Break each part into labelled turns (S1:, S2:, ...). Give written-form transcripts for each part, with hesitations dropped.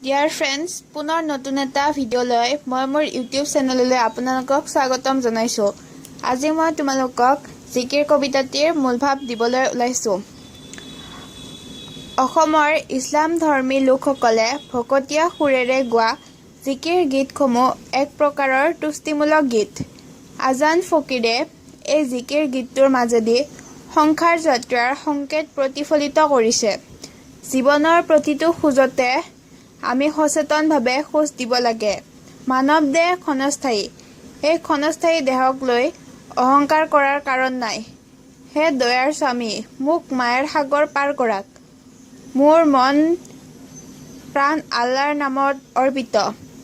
S1: Dear friends, পুনৰ নতুন এটা ভিডিঅ' লৈ মই মোৰ ইউটিউব চেনেললৈ আপোনালোকক স্বাগতম জনাইছোঁ। আজি মই তোমালোকক জিকিৰ কবিতাটিৰ মূলভাৱ দিবলৈ ওলাইছোঁ। অসমৰ ইছলাম ধৰ্মী লোকসকলে ভকতীয়া সুৰেৰে গোৱা জিকিৰ গীতসমূহ এক প্ৰকাৰৰ তুষ্টিমূলক গীত। আজান ফকীৰে এই জিকিৰ গীতটোৰ মাজেদি সংসাৰ যাত্ৰাৰ সংকেত প্ৰতিফলিত কৰিছে। জীৱনৰ প্ৰতিটো খোজতে আমি সচেতনভাৱে খোজ দিব লাগে। মানৱ দেহ ক্ষণস্থায়ী। এই ক্ষণস্থায়ী দেহক লৈ অহংকাৰ কৰাৰ কাৰণ নাই। হে দয়াৰ স্বামী, মোক মায়াৰ সাগৰ পাৰ কৰাক। মোৰ মন প্ৰাণ আল্লাৰ নামত অৰ্পিত।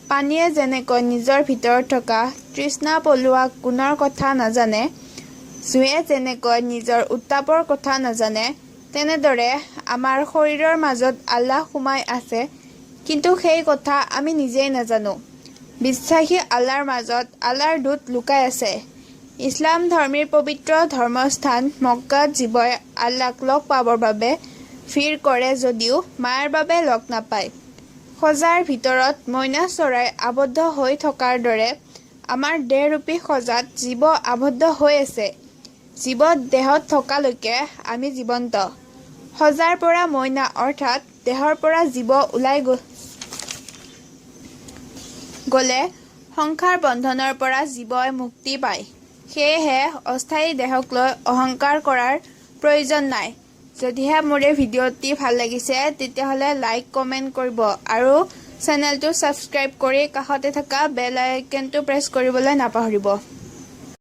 S1: পানীয়ে যেনেকৈ নিজৰ ভিতৰত থকা তৃষ্ণা পলোৱা গুণৰ কথা নাজানে, জুয়ে যেনেকৈ নিজৰ উত্তাপৰ কথা নাজানে, তেনেদৰে আমাৰ শৰীৰৰ মাজত আল্লাহ সোমাই আছে, কিন্তু সেই কথা আমি নিজেই নাজানো। বিশ্বাসী আল্লাহৰ মাজত আল্লাহৰ দূত লুকাই আছে। ইছলাম ধৰ্মীৰ পবিত্ৰ ধৰ্মস্থান মক্কাত জীৱই আল্লাহক লগ পাবৰ বাবে ভিৰ কৰে যদিও মায়াৰ বাবে লগ নাপায়। সজাৰ ভিতৰত মইনা চৰাই আবদ্ধ হৈ থকাৰ দৰে আমাৰ দেহৰূপী সজাত জীৱ আবদ্ধ হৈ আছে। জীৱ দেহত থকালৈকে আমি জীৱন্ত। সজাৰ পৰা মইনা অৰ্থাৎ দেহৰ পৰা জীৱ ওলাই গ'লে সংসাৰ বন্ধনৰ পৰা জীৱই মুক্তি পায়। সেয়েহে অস্থায়ী দেহক লৈ অহংকাৰ কৰাৰ প্ৰয়োজন নাই। যদিহে মোৰ এই ভিডিঅ'টি ভাল লাগিছে তেতিয়াহ'লে লাইক কমেণ্ট কৰিব আৰু চেনেলটো ছাবস্ক্ৰাইব কৰি কাষতে থকা বেল আইকনটো প্ৰেছ কৰিবলৈ নাপাহৰিব।